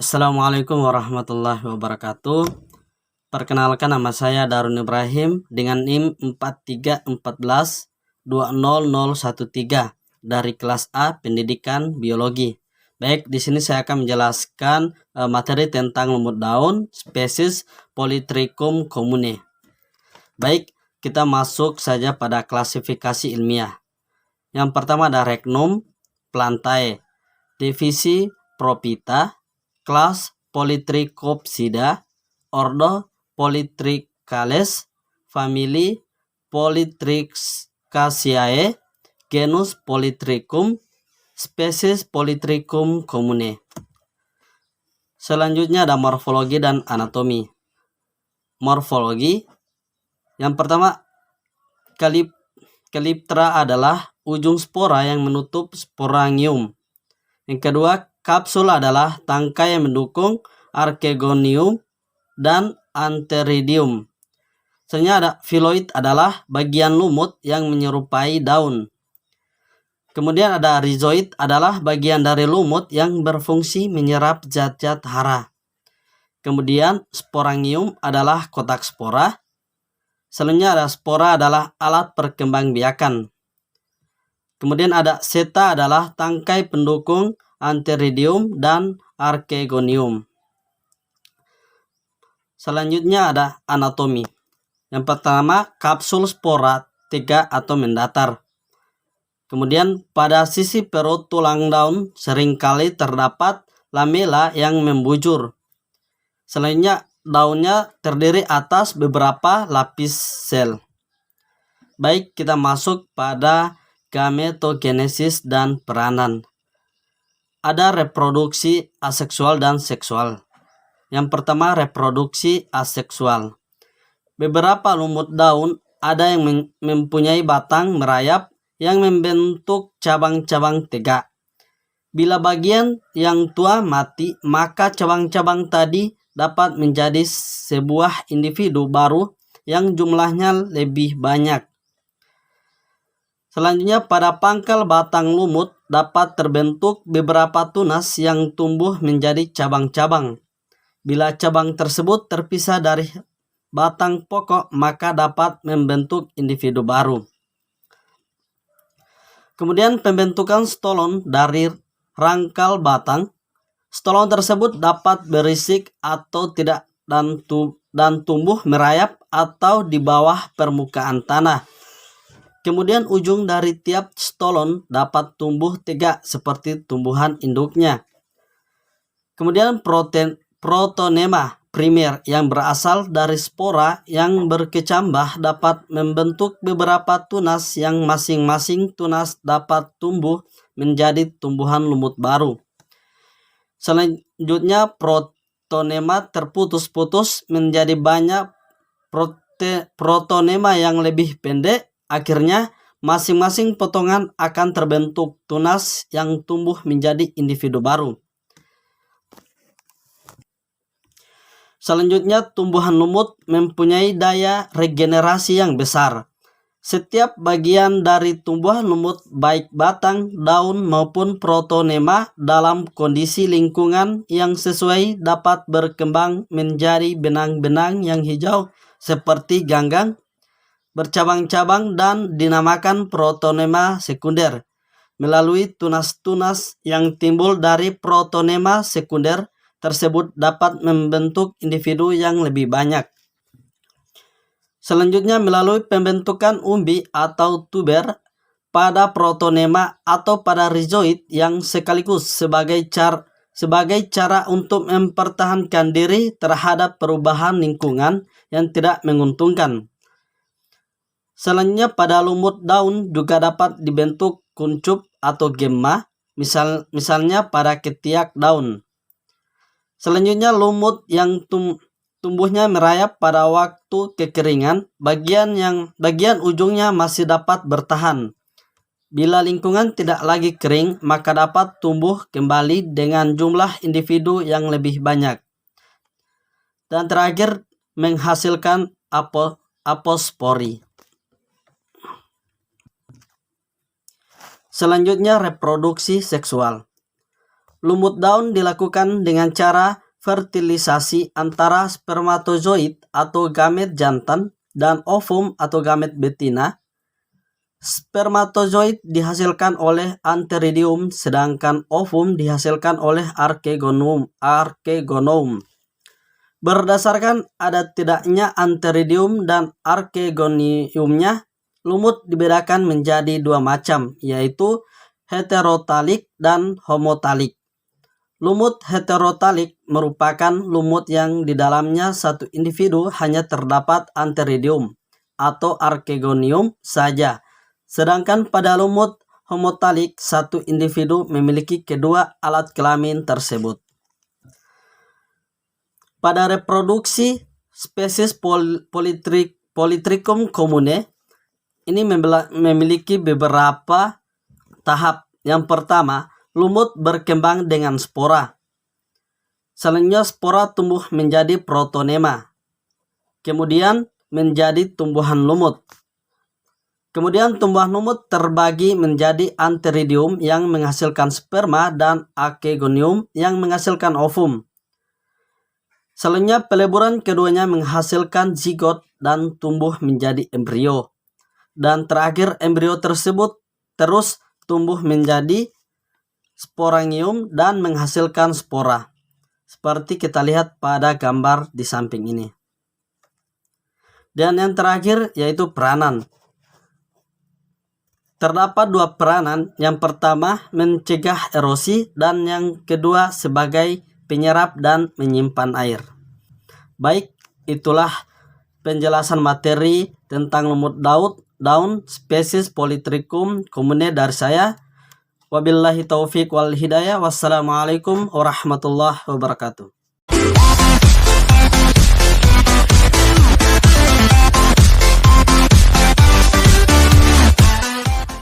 Assalamualaikum warahmatullahi wabarakatuh. Perkenalkan, nama saya Darun Ibrahim dengan NIM 4314200013 dari kelas A Pendidikan Biologi. Baik, di sini saya akan menjelaskan materi tentang lumut daun spesies Polytrichum commune. Baik, kita masuk saja pada klasifikasi ilmiah. Yang pertama ada Rhynchum plantae, divisi Prophyta, kelas Polytrichopsida, ordo Polytrichales, famili Polytrichaceae, genus Polytrichum, spesies Polytrichum commune. Selanjutnya ada morfologi dan anatomi. Morfologi, yang pertama, Calyptra adalah ujung spora yang menutup sporangium. Yang kedua, kapsul adalah tangkai yang mendukung archegonium dan antheridium. Selanjutnya ada phloid adalah bagian lumut yang menyerupai daun. Kemudian ada rhizoid adalah bagian dari lumut yang berfungsi menyerap zat-zat hara. Kemudian sporangium adalah kotak spora. Selanjutnya ada spora adalah alat perkembangbiakan. Kemudian ada seta adalah tangkai pendukung antheridium dan archegonium. Selanjutnya ada anatomi. Yang pertama, kapsul spora tegak atau mendatar. Kemudian pada sisi perut tulang daun seringkali terdapat lamela yang membujur. Selanjutnya, daunnya terdiri atas beberapa lapis sel. Baik, kita masuk pada gametogenesis dan peranan. Ada reproduksi aseksual dan seksual. Yang pertama, reproduksi aseksual. Beberapa lumut daun ada yang mempunyai batang merayap yang membentuk cabang-cabang tegak. Bila bagian yang tua mati, maka cabang-cabang tadi dapat menjadi sebuah individu baru yang jumlahnya lebih banyak. Selanjutnya, pada pangkal batang lumut dapat terbentuk beberapa tunas yang tumbuh menjadi cabang-cabang. Bila cabang tersebut terpisah dari batang pokok, maka dapat membentuk individu baru. Kemudian pembentukan stolon dari rangkal batang. Stolon tersebut dapat berisik atau tidak dan tumbuh merayap atau di bawah permukaan tanah. Kemudian ujung dari tiap stolon dapat tumbuh tegak seperti tumbuhan induknya. Kemudian protonema primer yang berasal dari spora yang berkecambah dapat membentuk beberapa tunas yang masing-masing tunas dapat tumbuh menjadi tumbuhan lumut baru. Selanjutnya, protonema terputus-putus menjadi banyak protonema yang lebih pendek. Akhirnya, masing-masing potongan akan terbentuk tunas yang tumbuh menjadi individu baru. Selanjutnya, tumbuhan lumut mempunyai daya regenerasi yang besar. Setiap bagian dari tumbuhan lumut, baik batang, daun, maupun protonema dalam kondisi lingkungan yang sesuai dapat berkembang menjadi benang-benang yang hijau seperti ganggang, bercabang-cabang dan dinamakan protonema sekunder. Melalui tunas-tunas yang timbul dari protonema sekunder tersebut dapat membentuk individu yang lebih banyak. Selanjutnya, melalui pembentukan umbi atau tuber pada protonema atau pada rhizoid yang sekaligus sebagai cara untuk mempertahankan diri terhadap perubahan lingkungan yang tidak menguntungkan. Selanjutnya, pada lumut daun juga dapat dibentuk kuncup atau gemma, misalnya pada ketiak daun. Selanjutnya, lumut yang tumbuhnya merayap pada waktu kekeringan, bagian ujungnya masih dapat bertahan. Bila lingkungan tidak lagi kering, maka dapat tumbuh kembali dengan jumlah individu yang lebih banyak. Dan terakhir, menghasilkan apospori. Selanjutnya, reproduksi seksual. Lumut daun dilakukan dengan cara fertilisasi antara spermatozoid atau gamet jantan dan ovum atau gamet betina. Spermatozoid dihasilkan oleh antheridium, sedangkan ovum dihasilkan oleh archegonum. Berdasarkan ada tidaknya antheridium dan archegoniumnya, lumut dibedakan menjadi dua macam, yaitu heterotalik dan homotalik. Lumut heterotalik merupakan lumut yang di dalamnya satu individu hanya terdapat antheridium atau archegonium saja. Sedangkan pada lumut homotalik, satu individu memiliki kedua alat kelamin tersebut. Pada reproduksi spesies Polytrichum comune, ini memiliki beberapa tahap. Yang pertama, lumut berkembang dengan spora. Selanjutnya spora tumbuh menjadi protonema. Kemudian menjadi tumbuhan lumut. Kemudian tumbuhan lumut terbagi menjadi antheridium yang menghasilkan sperma dan archegonium yang menghasilkan ovum. Selanjutnya peleburan keduanya menghasilkan zigot dan tumbuh menjadi embrio. Dan terakhir embrio tersebut terus tumbuh menjadi sporangium dan menghasilkan spora. Seperti kita lihat pada gambar di samping ini. Dan yang terakhir yaitu peranan. Terdapat dua peranan, yang pertama mencegah erosi dan yang kedua sebagai penyerap dan menyimpan air. Baik, itulah penjelasan materi tentang lumut daun spesies Polytrichum comune dari saya. Wabillahi taufiq wal hidayah. Wassalamualaikum warahmatullahi wabarakatuh.